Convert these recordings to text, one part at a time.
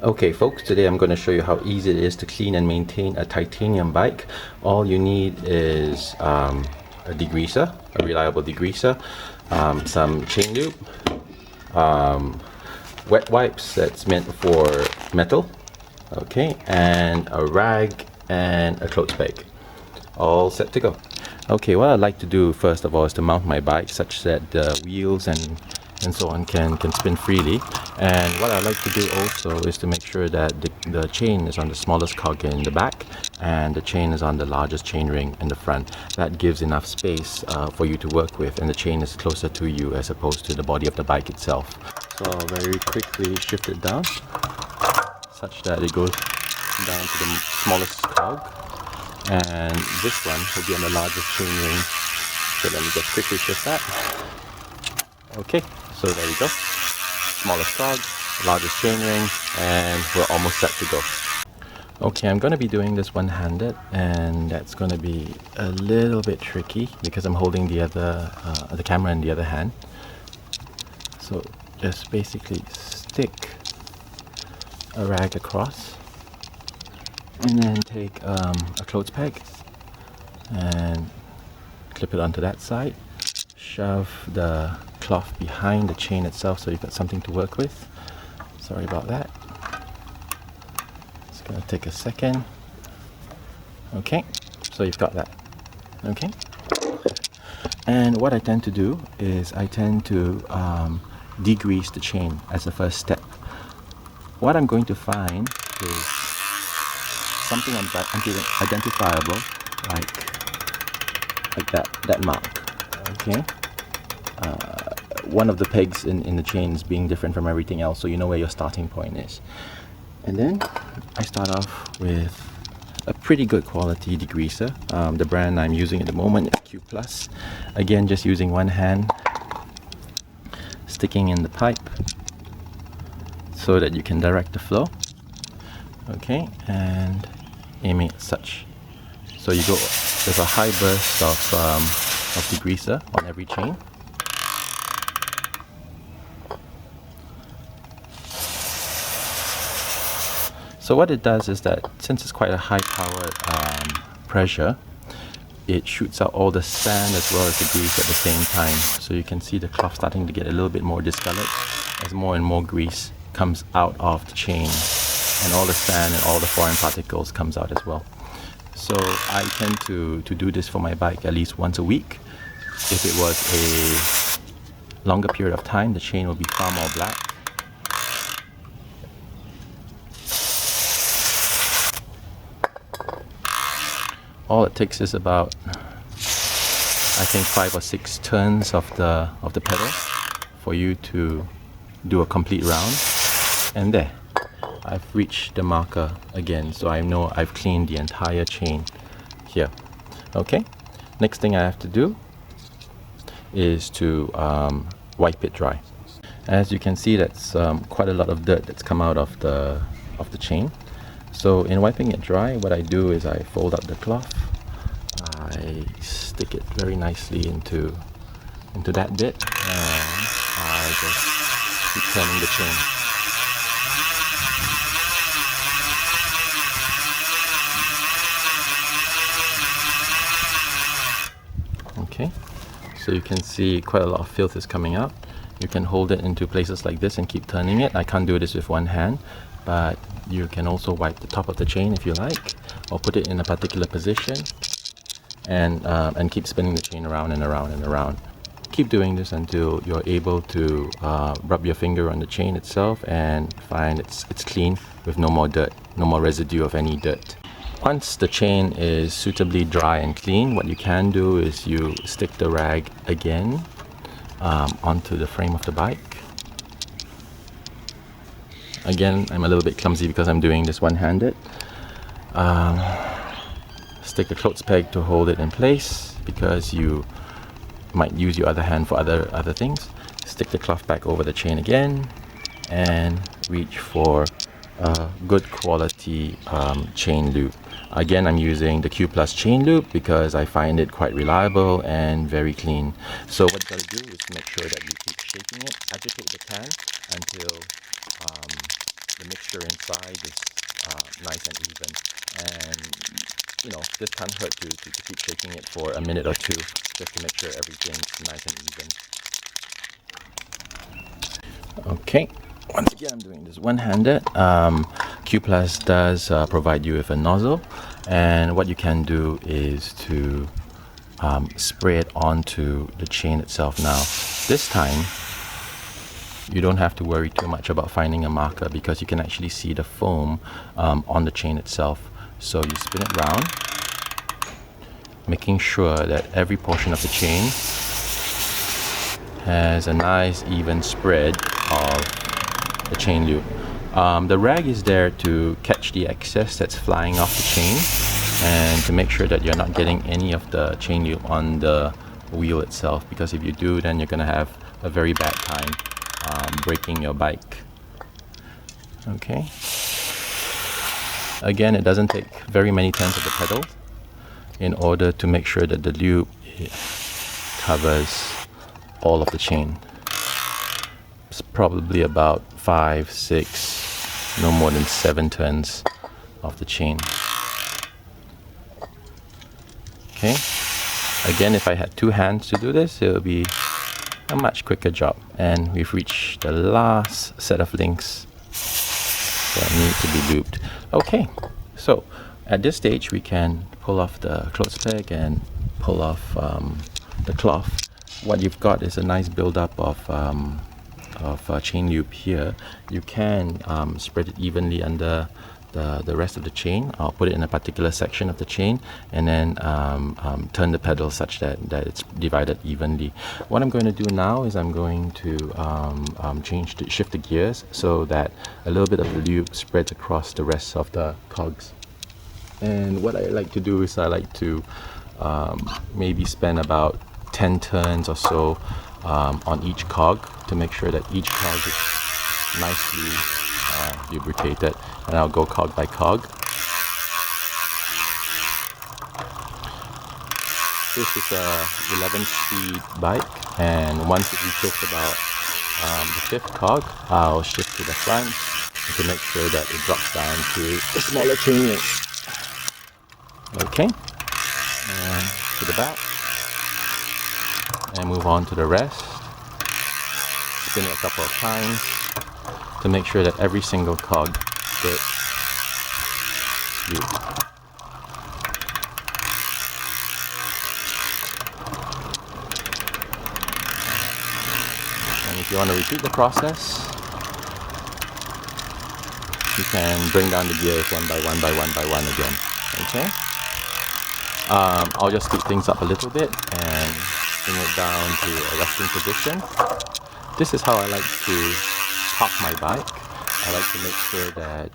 Okay folks, today I'm going to show you how easy it is to clean and maintain a titanium bike. All you need is a degreaser, a reliable degreaser, some chain lube, wet wipes that's meant for metal, okay, and a rag and a clothes peg. All set to go. Okay, what I'd like to do first of all is to mount my bike such that the wheels and so on can spin freely. And what I like to do also is to make sure that the chain is on the smallest cog in the back and the chain is on the largest chain ring in the front. That gives enough space for you to work with, and the chain is closer to you as opposed to the body of the bike itself. So I'll very quickly shift it down such that it goes down to the smallest cog, and this one will be on the largest chain ring. So let me just quickly shift that. Okay, so there we go. Smallest cog, largest chain ring, and we're almost set to go. Okay, I'm going to be doing this one-handed, and that's going to be a little bit tricky because I'm holding the camera in the other hand. So just basically stick a rag across, and then take a clothes peg and clip it onto that side. Shove the cloth behind the chain itself so you've got something to work with. Sorry about that. It's gonna take a second. Okay, so you've got that. Okay. And what I tend to do is I tend to degrease the chain as the first step. What I'm going to find is something identifiable, like that mark. Okay. One of the pegs in the chain is being different from everything else, so you know where your starting point is. And then I start off with a pretty good quality degreaser. The brand I'm using at the moment is Q+. Again, just using one hand, sticking in the pipe so that you can direct the flow. Okay, and aiming at such. So you go with a high burst of degreaser on every chain. So what it does is that since it's quite a high powered pressure, it shoots out all the sand as well as the grease at the same time. So you can see the cloth starting to get a little bit more discolored as more and more grease comes out of the chain, and all the sand and all the foreign particles comes out as well. So I tend to do this for my bike at least once a week. If it was a longer period of time, the chain will be far more black. All it takes is about, I think, 5 or 6 turns of the pedal for you to do a complete round. And there, I've reached the marker again, so I know I've cleaned the entire chain here. Okay, next thing I have to do is to wipe it dry. As you can see, that's quite a lot of dirt that's come out of the chain. So in wiping it dry, what I do is I fold up the cloth, I stick it very nicely into that bit, and I just keep turning the chain. Okay, so you can see quite a lot of filth is coming out. You can hold it into places like this and keep turning it. I can't do this with one hand, but you can also wipe the top of the chain if you like, or put it in a particular position and keep spinning the chain around and around and around. Keep doing this until you're able to rub your finger on the chain itself and find it's clean with no more dirt, no more residue of any dirt. Once the chain is suitably dry and clean, what you can do is you stick the rag again onto the frame of the bike. Again, I'm a little bit clumsy because I'm doing this one-handed. Stick a clothes peg to hold it in place because you might use your other hand for other things. Stick the cloth back over the chain again and reach for good quality chain lube. Again, I'm using the Q+ chain lube because I find it quite reliable and very clean. So what you gotta do is make sure that you keep shaking it, agitate the can until the mixture inside is nice and even. And you know, this can't hurt to keep shaking it for a minute or two just to make sure everything's nice and even. Okay, once again I'm doing this one-handed. Q Plus does provide you with a nozzle, and what you can do is to spray it onto the chain itself. Now this time you don't have to worry too much about finding a marker, because you can actually see the foam on the chain itself. So you spin it round, making sure that every portion of the chain has a nice even spread of the chain loop. The rag is there to catch the excess that's flying off the chain, and to make sure that you're not getting any of the chain loop on the wheel itself, because if you do, then you're gonna have a very bad time braking your bike. Okay. Again, it doesn't take very many turns of the pedal in order to make sure that the loop covers all of the chain. It's probably about 5, 6, no more than 7 turns of the chain. Okay. Again, if I had 2 hands to do this, it would be a much quicker job. And we've reached the last set of links that need to be looped. Okay, so at this stage we can pull off the clothes peg and pull off the cloth. What you've got is a nice build-up of chain loop here. You can spread it evenly under the rest of the chain. I'll put it in a particular section of the chain, and then turn the pedal such that it's divided evenly. What I'm going to do now is I'm going to shift the gears so that a little bit of the loop spreads across the rest of the cogs. And what I like to do is I like to maybe spend about 10 turns or so on each cog to make sure that each cog is nicely lubricated. And I'll go cog by cog. This is a 11-speed bike, and once it reaches about the 5th cog, I'll shift to the front to make sure that it drops down to the smaller chain link. Okay, and to the back, and move on to the rest. Spin it a couple of times to make sure that every single cog gets looped. And if you want to repeat the process, you can bring down the gears one by one again. Okay? I'll just speed things up a little bit and bring it down to a resting position. This is how I like to park my bike. I like to make sure that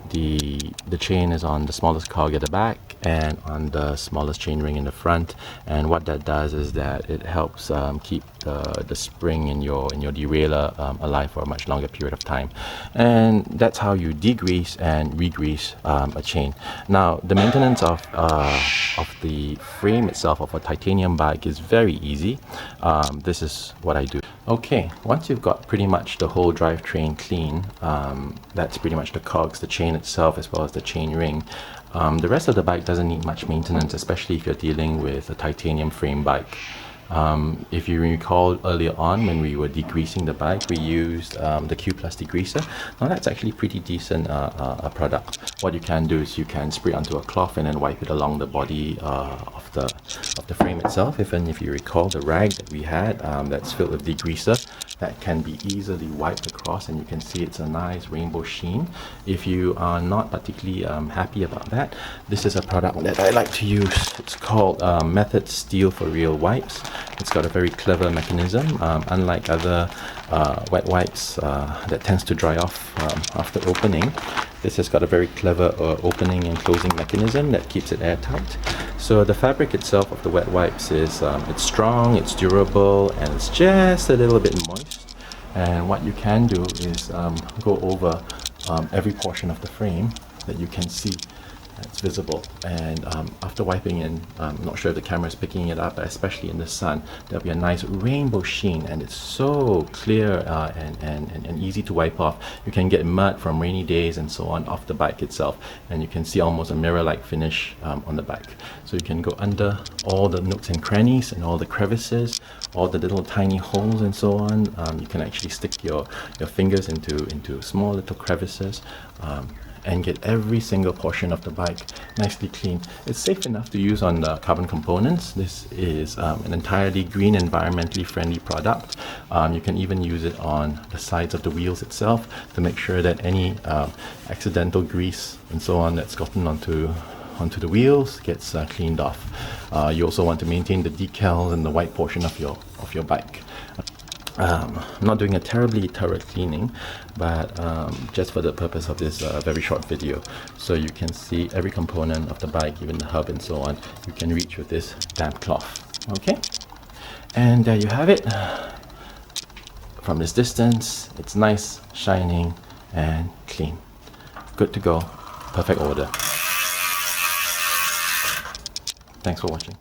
the chain is on the smallest cog at the back and on the smallest chain ring in the front. And what that does is that it helps keep the spring in your derailleur alive for a much longer period of time. And that's how you degrease and regrease a chain. Now, the maintenance of the frame itself of a titanium bike is very easy. This is what I do. Okay, once you've got pretty much the whole drivetrain clean, that's pretty much the cogs, the chain itself, as well as the chain ring. The rest of the bike doesn't need much maintenance, especially if you're dealing with a titanium frame bike. If you recall earlier on when we were degreasing the bike, we used the Q Plus degreaser. Now that's actually pretty decent a product. What you can do is you can spray onto a cloth and then wipe it along the body of the frame itself. Even if you recall the rag that we had that's filled with degreaser, that can be easily wiped across, and you can see it's a nice rainbow sheen. If you are not particularly happy about that, this is a product that I like to use. It's called Method Steel for Real Wipes. It's got a very clever mechanism. Unlike other wet wipes that tends to dry off after opening, this has got a very clever opening and closing mechanism that keeps it airtight. So the fabric itself of the wet wipes is it's strong, it's durable, and it's just a little bit moist. And what you can do is go over every portion of the frame that you can see It's visible, and after wiping in, I'm not sure if the camera is picking it up, but especially in the sun, there'll be a nice rainbow sheen, and it's so clear and easy to wipe off. You can get mud from rainy days and so on off the bike itself, and you can see almost a mirror-like finish on the bike. So you can go under all the nooks and crannies and all the crevices, all the little tiny holes and so on. You can actually stick your fingers into small little crevices, and get every single portion of the bike nicely clean. It's safe enough to use on the carbon components. This is an entirely green, environmentally friendly product. You can even use it on the sides of the wheels itself to make sure that any accidental grease and so on that's gotten onto the wheels gets cleaned off. You also want to maintain the decals and the white portion of your bike. I'm not doing a terribly thorough cleaning, but just for the purpose of this very short video, so you can see every component of the bike, even the hub and so on, you can reach with this damp cloth. Okay, and there you have it. From this distance, it's nice, shining, and clean. Good to go. Perfect order. Thanks for watching.